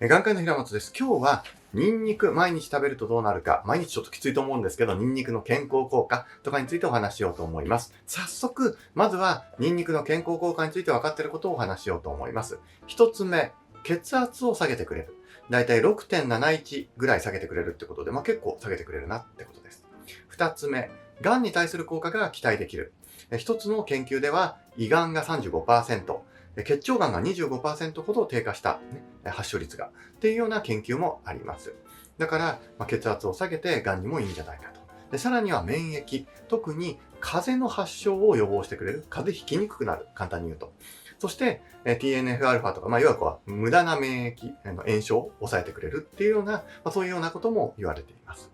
眼科医の平松です。今日はニンニク毎日食べるとどうなるか、毎日ちょっときついと思うんですけど、ニンニクの健康効果とかについてお話ししようと思います。早速、まずはニンニクの健康効果について分かっていることをお話ししようと思います。一つ目、血圧を下げてくれる。だいたい 6.71 ぐらい下げてくれるってことで、結構下げてくれるなってことです。二つ目、癌に対する効果が期待できる。一つの研究では、胃がんが 35%、結腸がんが 25% ほど低下した、発症率がっていうような研究もあります。だから、血圧を下げてがんにもいいんじゃないかと。で、さらには免疫、特に風邪の発症を予防してくれる。風邪ひきにくくなる。簡単に言うと。そして、TNF-α とか、いわば無駄な免疫、炎症を抑えてくれるっていうような、そういうようなことも言われています。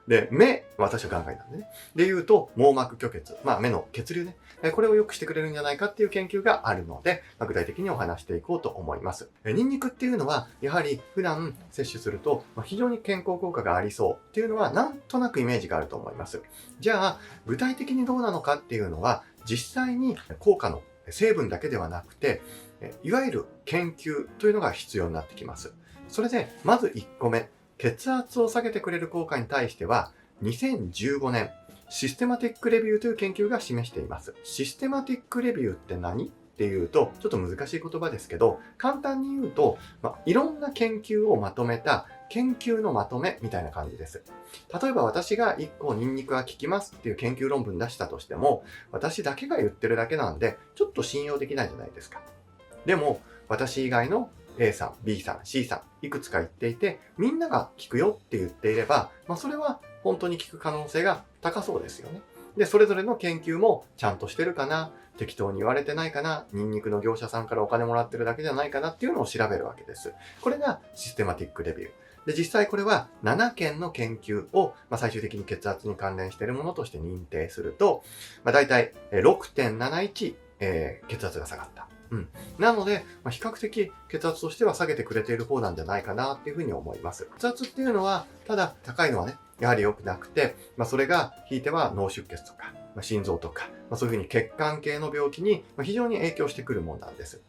で、目、私は眼科医なんでね。で言うと、網膜虚血、目の血流ね。これを良くしてくれるんじゃないかっていう研究があるので、具体的にお話していこうと思います。ニンニクっていうのは、やはり普段摂取すると、非常に健康効果がありそうっていうのは、なんとなくイメージがあると思います。じゃあ、具体的にどうなのかっていうのは、実際に効果の成分だけではなくて、いわゆる研究というのが必要になってきます。それで、まず1個目。血圧を下げてくれる効果に対しては、2015年、システマティックレビューという研究が示しています。システマティックレビューって何っていうと、ちょっと難しい言葉ですけど、簡単に言うと、いろんな研究をまとめた研究のまとめみたいな感じです。例えば私が1個ニンニクは効きますっていう研究論文出したとしても、私だけが言ってるだけなんで、ちょっと信用できないじゃないですか。でも、私以外のA さん、B さん、C さん、いくつか言っていて、みんなが効くよって言っていれば、それは本当に効く可能性が高そうですよね。で、それぞれの研究もちゃんとしてるかな、適当に言われてないかな、ニンニクの業者さんからお金もらってるだけじゃないかなっていうのを調べるわけです。これがシステマティックレビュー。で、実際これは7件の研究を、最終的に血圧に関連しているものとして認定すると、だいたい 6.71、血圧が下がった。なので、比較的血圧としては下げてくれている方なんじゃないかなっていうふうに思います。血圧っていうのは、ただ高いのはね、やはり良くなくて、それがひいては脳出血とか、心臓とか、そういうふうに血管系の病気に非常に影響してくるものなんです。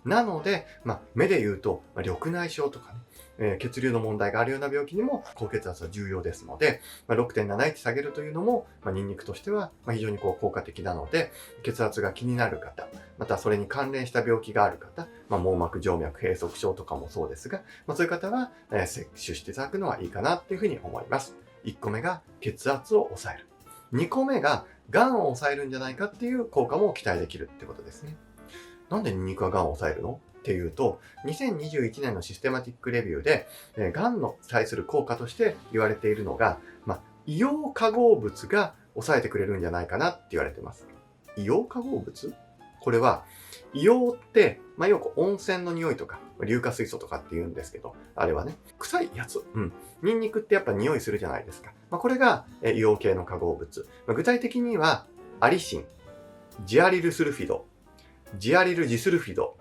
なので、目で言うと、緑内障とかね、血流の問題があるような病気にも高血圧は重要ですので、6.71下げるというのも、ニンニクとしては非常に効果的なので、血圧が気になる方、またそれに関連した病気がある方、網膜静脈閉塞症とかもそうですが、そういう方は、摂取していただくのはいいかなっていうふうに思います。1個目が血圧を抑える。2個目が癌を抑えるんじゃないかっていう効果も期待できるってことですね。なんでニンニクは癌を抑えるのっていうと、2021年のシステマティックレビューで、癌の対する効果として言われているのが、硫黄化合物が抑えてくれるんじゃないかなって言われています。硫黄化合物？これは、硫黄って、よく温泉の匂いとか、硫化水素とかって言うんですけど、あれはね、臭いやつ。ニンニクってやっぱ匂いするじゃないですか。これが硫黄系の化合物。具体的には、アリシン、ジアリルスルフィド、ジアリルジスルフィド、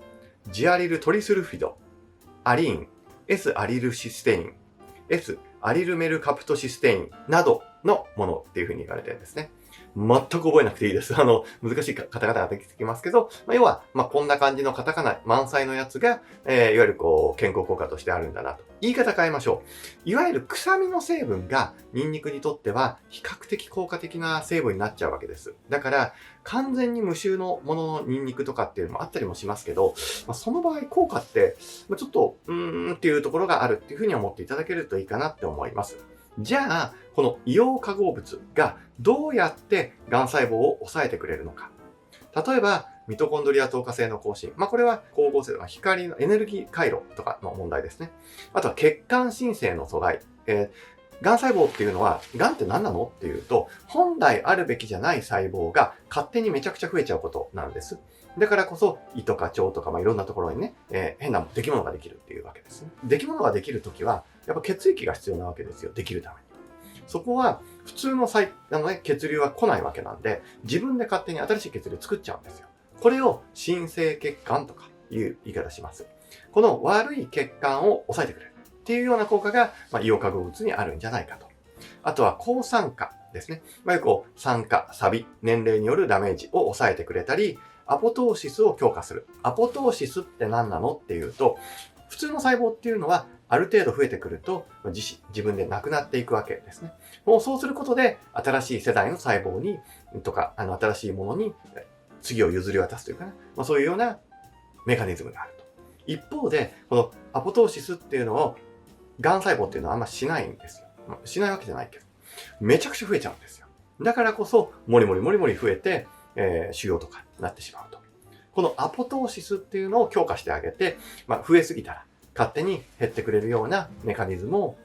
ジアリルトリスルフィド、アリーン、S アリルシステイン、S アリルメルカプトシステインなどのものっていうふうに言われてるんですね。全く覚えなくていいです。難しいカタカナが出てきますけど、要は、こんな感じのカタカナ満載のやつが、いわゆる健康効果としてあるんだなと。言い方変えましょう。いわゆる臭みの成分がニンニクにとっては比較的効果的な成分になっちゃうわけです。だから、完全に無臭のもののニンニクとかっていうのもあったりもしますけど、その場合効果って、ちょっと、っていうところがあるっていうふうに思っていただけるといいかなって思います。じゃあ、この硫黄化合物がどうやって癌細胞を抑えてくれるのか。例えば、ミトコンドリア透過性の更新。これは光合成とか光のエネルギー回路とかの問題ですね。あとは血管新生の阻害。癌細胞っていうのは、癌って何なのっていうと、本来あるべきじゃない細胞が勝手にめちゃくちゃ増えちゃうことなんです。だからこそ、胃とか腸とか、いろんなところにね、変な出来物ができるっていうわけですね。出来物ができるときは、やっぱ血液が必要なわけですよ。できるために。そこは、普通の血流は来ないわけなんで、自分で勝手に新しい血流作っちゃうんですよ。これを新生血管とかいう言い方します。この悪い血管を抑えてくれるっていうような効果が、硫黄化合物にあるんじゃないかと。あとは抗酸化ですね。よく酸化、錆、年齢によるダメージを抑えてくれたり、アポトーシスを強化する。アポトーシスって何なのっていうと、普通の細胞っていうのは、ある程度増えてくると、自分でなくなっていくわけですね。もうそうすることで、新しい世代の細胞に、とか、新しいものに、次を譲り渡すというかね、そういうようなメカニズムがあると。一方で、このアポトーシスっていうのを、癌細胞っていうのはあんましないんですよ。しないわけじゃないけど、めちゃくちゃ増えちゃうんですよ。だからこそ、もりもり増えて、腫瘍とかになってしまうと。このアポトーシスっていうのを強化してあげて、増えすぎたら勝手に減ってくれるようなメカニズムを、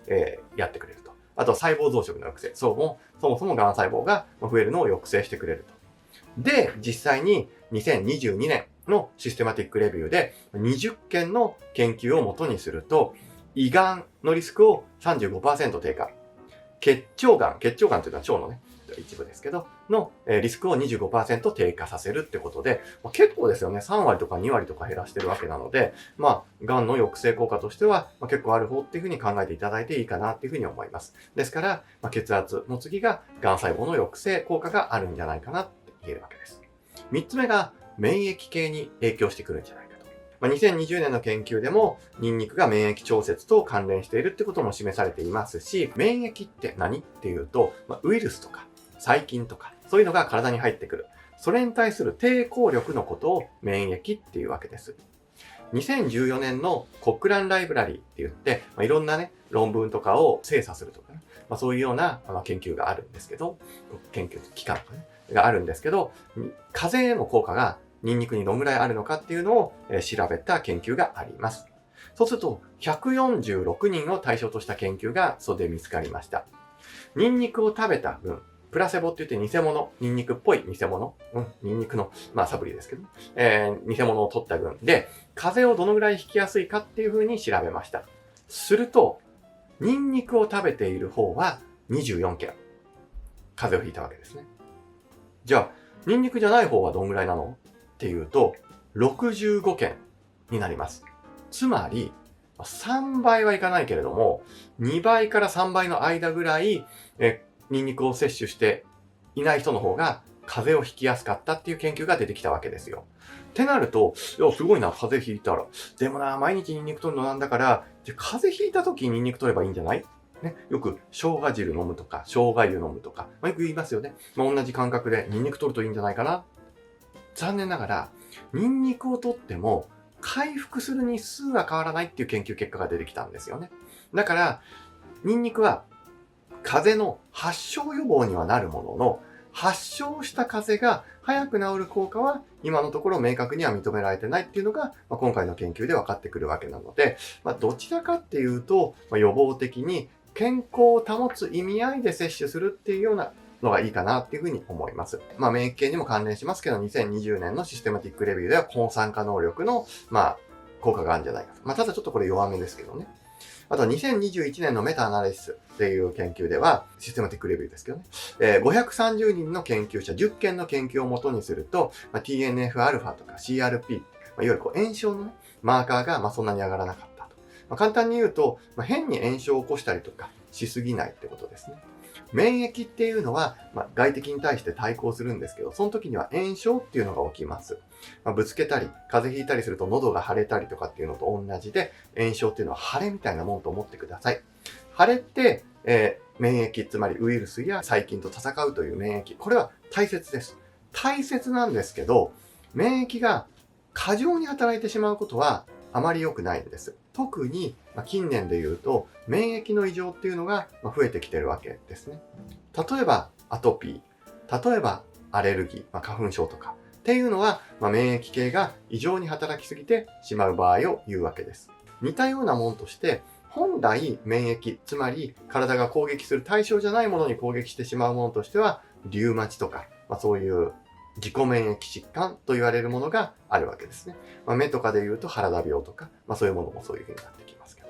やってくれると。あと細胞増殖の抑制。そもそも癌細胞が増えるのを抑制してくれると。で、実際に2022年のシステマティックレビューで20件の研究を元にすると、胃がんのリスクを 35% 低下。結腸がんというのは腸のね、一部ですけど、のリスクを 25% 低下させるってことで、結構ですよね。3割とか2割とか減らしてるわけなので、がんの抑制効果としては、結構ある方っていうふうに考えていただいていいかなっていうふうに思います。ですから、血圧の次ががん細胞の抑制効果があるんじゃないかなって言えるわけです。3つ目が免疫系に影響してくるんじゃないかと。2020年の研究でも、ニンニクが免疫調節と関連しているってことも示されていますし、免疫って何っていうと、ウイルスとか細菌とか、そういうのが体に入ってくる。それに対する抵抗力のことを免疫っていうわけです。2014年のコックランライブラリーって言って、いろんなね、論文とかを精査するとかね、そういうような研究があるんですけど、研究機関とかね、があるんですけど、風邪への効果がニンニクにどんぐらいあるのかっていうのを調べた研究があります。そうすると、146人を対象とした研究がそれで見つかりました。ニンニクを食べた分、プラセボって言って偽物、ニンニクっぽい偽物、ニンニクの、サプリですけど、偽物を取った分で、風邪をどのぐらいひきやすいかっていう風に調べました。すると、ニンニクを食べている方は24件、風邪をひいたわけですね。じゃあ、ニンニクじゃない方はどんぐらいなのっていうと、65件になります。つまり、3倍はいかないけれども、2倍から3倍の間ぐらい、ニンニクを摂取していない人の方が風邪をひきやすかったっていう研究が出てきたわけですよ。ってなると、いや、すごいな、風邪ひいたら。でもな、毎日ニンニク取るのなんだから、じゃ風邪ひいた時にニンニク取ればいいんじゃないね、よく生姜汁飲むとか、生姜湯飲むとか、よく言いますよね。同じ感覚でニンニク取るといいんじゃないかな。残念ながら、ニンニクを取っても、回復する日数は変わらないっていう研究結果が出てきたんですよね。だから、ニンニクは風邪の発症予防にはなるものの、発症した風邪が早く治る効果は今のところ明確には認められてないっていうのが、今回の研究で分かってくるわけなので、どちらかっていうと、予防的に健康を保つ意味合いで摂取するっていうようなのがいいかなっていうふうに思います。免疫系にも関連しますけど、2020年のシステマティックレビューでは抗酸化能力の、効果があるんじゃないかと。ただちょっとこれ弱めですけどね。あと2021年のメタアナリシスっていう研究では、システマティックレビューですけどね、530人の研究者、10件の研究をもとにすると、TNF-α とか CRP、いわゆる炎症のね、マーカーがそんなに上がらなかったと。簡単に言うと、変に炎症を起こしたりとかしすぎないってことですね。免疫っていうのは、外敵に対して対抗するんですけど、その時には炎症っていうのが起きます。ぶつけたり、風邪ひいたりすると喉が腫れたりとかっていうのと同じで、炎症っていうのは腫れみたいなもんと思ってください。腫れって、免疫、つまりウイルスや細菌と戦うという免疫。これは大切です。大切なんですけど、免疫が過剰に働いてしまうことはあまり良くないんです。特に近年で言うと免疫の異常っていうのが増えてきてるわけですね。例えばアトピー、例えばアレルギー、花粉症とかっていうのは免疫系が異常に働きすぎてしまう場合を言うわけです。似たようなもんとして本来免疫、つまり体が攻撃する対象じゃないものに攻撃してしまうものとしてはリウマチとか、そういう自己免疫疾患と言われるものがあるわけですね。目とかで言うと原田病とか、そういうものもそういう風になってきますけど。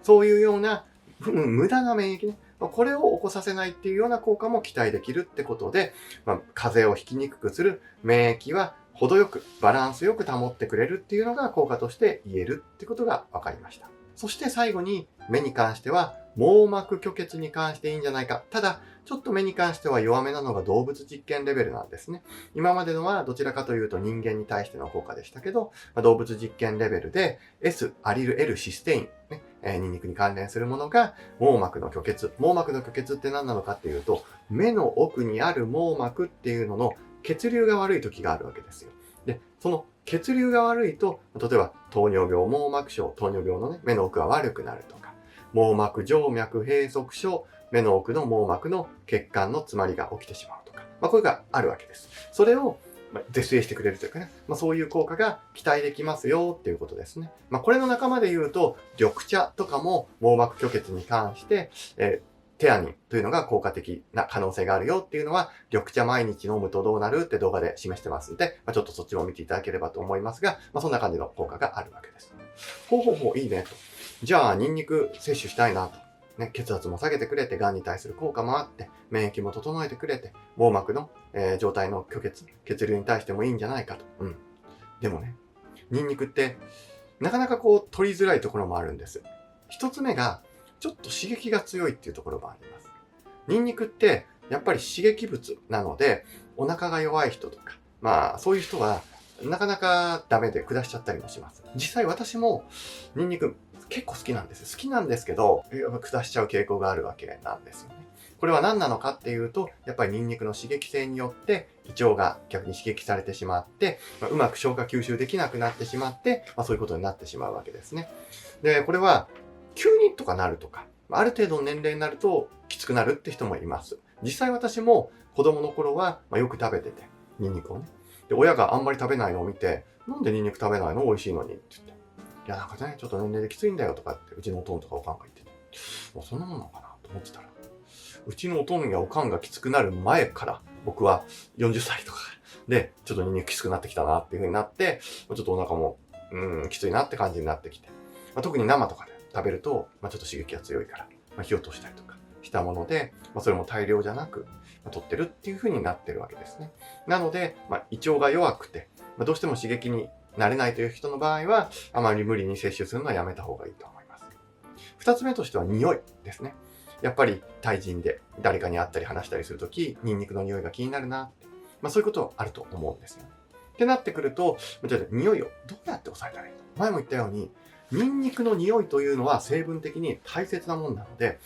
そういうような、無駄な免疫ね。これを起こさせないっていうような効果も期待できるってことで、風邪をひきにくくする免疫は程よく、バランスよく保ってくれるっていうのが効果として言えるってことが分かりました。そして最後に目に関しては網膜虚血に関していいんじゃないか。ただ、ちょっと目に関しては弱めなのが動物実験レベルなんですね。今までのはどちらかというと人間に対しての効果でしたけど、動物実験レベルで S、アリル L、システイン、ニンニクに関連するものが網膜の虚血。網膜の虚血って何なのかっていうと、目の奥にある網膜っていうのの血流が悪い時があるわけですよ。で、その血流が悪いと、例えば糖尿病、網膜症、糖尿病のね、目の奥が悪くなるとか、網膜静脈閉塞症、目の奥の網膜の血管の詰まりが起きてしまうとか、これがあるわけです。それを是正してくれるというかね、そういう効果が期待できますよっていうことですね。これの仲間で言うと、緑茶とかも網膜虚血に関して、テアニンというのが効果的な可能性があるよっていうのは、緑茶毎日飲むとどうなるって動画で示してますんで、ちょっとそっちも見ていただければと思いますが、そんな感じの効果があるわけです。ほうほうほう、いいねと。じゃあ、ニンニク摂取したいなと。血圧も下げてくれて、癌に対する効果もあって、免疫も整えてくれて、網膜の、状態の虚血、血流に対してもいいんじゃないかと。でもね、ニンニクって、なかなか取りづらいところもあるんです。一つ目が、ちょっと刺激が強いっていうところもあります。ニンニクって、やっぱり刺激物なので、お腹が弱い人とか、そういう人は、なかなかダメで下しちゃったりもします。実際私も、ニンニク結構好きなんです。好きなんですけど、下しちゃう傾向があるわけなんですよね。これは何なのかっていうと、やっぱりニンニクの刺激性によって、胃腸が逆に刺激されてしまって、うまく消化吸収できなくなってしまって、そういうことになってしまうわけですね。で、これは、急にとかなるとか、ある程度の年齢になるときつくなるって人もいます。実際私も子供の頃は、よく食べてて、ニンニクをね。で、親があんまり食べないのを見て、なんでニンニク食べないの美味しいのにって言って。いや、なんかね、ちょっと年齢できついんだよとかって、うちのおとんとかおかんが言ってて。そんなもんなのかなと思ってたら、うちのおとんやおかんがきつくなる前から、僕は40歳とかで、ちょっとニンニクきつくなってきたなっていう風になって、ちょっとお腹も、きついなって感じになってきて。特に生とかで食べると、ちょっと刺激が強いから、火を通したりとかしたもので、それも大量じゃなく、取ってるっていう風になってるわけですね。なので、胃腸が弱くて、どうしても刺激になれないという人の場合は、あまり無理に摂取するのはやめた方がいいと思います。二つ目としては匂いですね。やっぱり対人で誰かに会ったり話したりするとき、ニンニクの匂いが気になるなって、そういうことはあると思うんですよね。ってなってくると、じゃあ匂いをどうやって抑えたらいいの？前も言ったように、ニンニクの匂いというのは成分的に大切なものなので、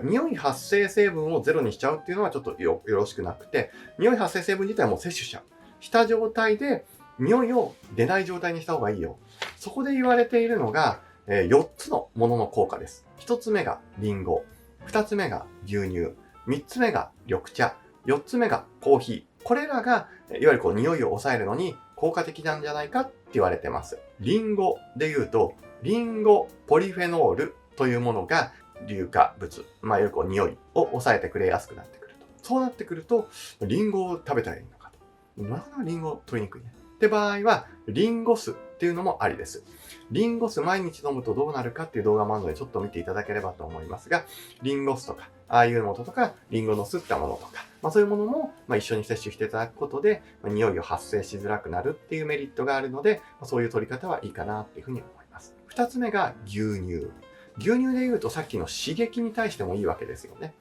匂い発生成分をゼロにしちゃうっていうのはちょっとよろしくなくて、匂い発生成分自体はもう摂取しちゃう。した状態で、匂いを出ない状態にした方がいいよ。そこで言われているのが、4つのものの効果です。1つ目がリンゴ、2つ目が牛乳、3つ目が緑茶、4つ目がコーヒー。これらが、いわゆる匂いを抑えるのに効果的なんじゃないかって言われてます。リンゴで言うと、リンゴポリフェノールというものが硫化物、いわゆる匂いを抑えてくれやすくなってくると。そうなってくると、リンゴを食べたらいいのかと。なかなかリンゴ取りにくいね。って場合は、リンゴ酢っていうのもありです。リンゴ酢毎日飲むとどうなるかっていう動画もあるのでちょっと見ていただければと思いますが、リンゴ酢とか、ああいうものとか、リンゴの酢ったものとか、そういうものも一緒に摂取していただくことで、匂いを発生しづらくなるっていうメリットがあるので、そういう取り方はいいかなっていうふうに思います。二つ目が牛乳。牛乳で言うとさっきの刺激に対してもいいわけですよね。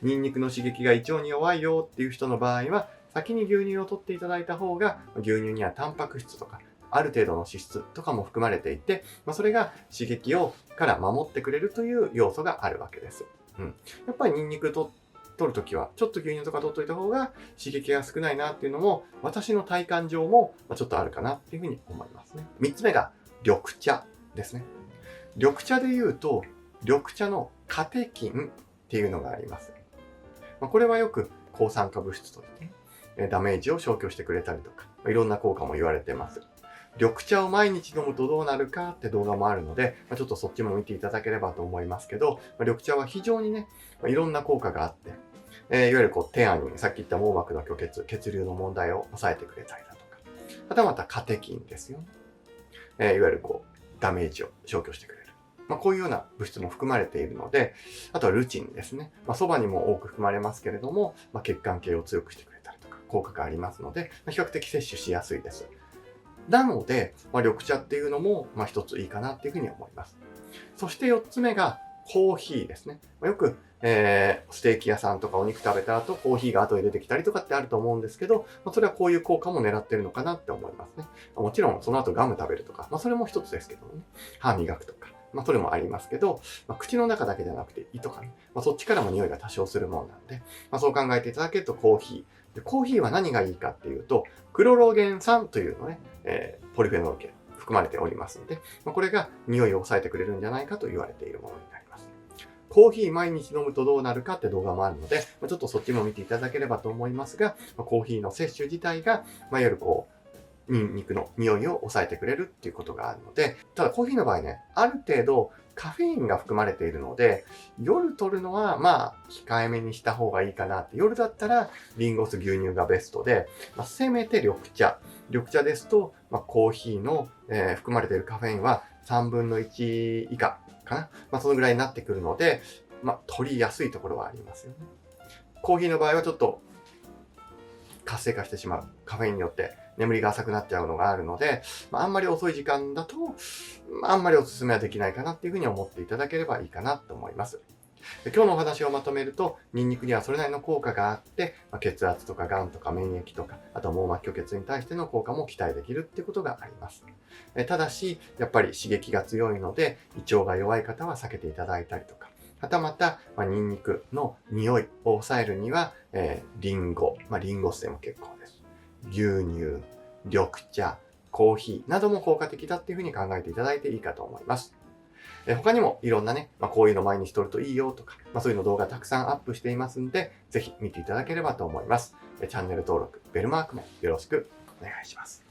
ニンニクの刺激が胃腸に弱いよっていう人の場合は、先に牛乳を取っていただいた方が、牛乳にはタンパク質とか、ある程度の脂質とかも含まれていて、それが刺激から守ってくれるという要素があるわけです。やっぱりニンニク取るときは、ちょっと牛乳とか取っといた方が刺激が少ないなっていうのも、私の体感上もちょっとあるかなっていうふうに思いますね。3つ目が緑茶ですね。緑茶で言うと、緑茶のカテキンっていうのがあります。これはよく抗酸化物質として、ダメージを消去してくれたりとか、いろんな効果も言われています。緑茶を毎日飲むとどうなるかって動画もあるので、ちょっとそっちも見ていただければと思いますけど、緑茶は非常にね、いろんな効果があって、いわゆるテアニン、さっき言った網膜の虚血、血流の問題を抑えてくれたりだとか、はたまたカテキンですよね。いわゆるダメージを消去してくれる。こういうような物質も含まれているので、あとはルチンですね。蕎麦にも多く含まれますけれども、血管系を強くしてくれたりとか、効果がありますので、比較的摂取しやすいです。なので、緑茶っていうのも、一ついいかなっていうふうに思います。そして4つ目がコーヒーですね。よく、ステーキ屋さんとかお肉食べた後、コーヒーが後で出てきたりとかってあると思うんですけど、それはこういう効果も狙ってるのかなって思いますね。もちろんその後ガム食べるとか、それも一つですけどね。歯磨くとか。それもありますけど、口の中だけじゃなくて胃とかね、そっちからも匂いが多少するもんなんで、そう考えていただけるとコーヒー。でコーヒーは何がいいかっていうと、クロロゲン酸というのね、ポリフェノール系含まれておりますので、これが匂いを抑えてくれるんじゃないかと言われているものになります。コーヒー毎日飲むとどうなるかって動画もあるので、ちょっとそっちも見ていただければと思いますが、コーヒーの摂取自体が、いわゆるニンニクの匂いを抑えてくれるっていうことがあるので、ただコーヒーの場合ね、ある程度カフェインが含まれているので、夜取るのは控えめにした方がいいかなって。夜だったらリンゴ酢牛乳がベストで、せめて緑茶。緑茶ですと、コーヒーの、含まれているカフェインは3分の1以下かな。そのぐらいになってくるので、取りやすいところはありますよね。コーヒーの場合はちょっと活性化してしまう。カフェインによって眠りが浅くなっちゃうのがあるので、あんまり遅い時間だと、あんまりお勧めはできないかなっていうふうに思っていただければいいかなと思います。で今日のお話をまとめると、ニンニクにはそれなりの効果があって、血圧とか癌とか免疫とか、あと網膜虚血に対しての効果も期待できるっていうことがあります。ただし、やっぱり刺激が強いので、胃腸が弱い方は避けていただいたりとか、はたまた、ニンニクの匂いを抑えるには、リンゴ酢でも結構です。牛乳、緑茶、コーヒーなども効果的だっていうふうに考えていただいていいかと思います。他にもいろんなね、こういうの毎日撮るといいよとか、そういうの動画たくさんアップしていますんで、ぜひ見ていただければと思います。チャンネル登録、ベルマークもよろしくお願いします。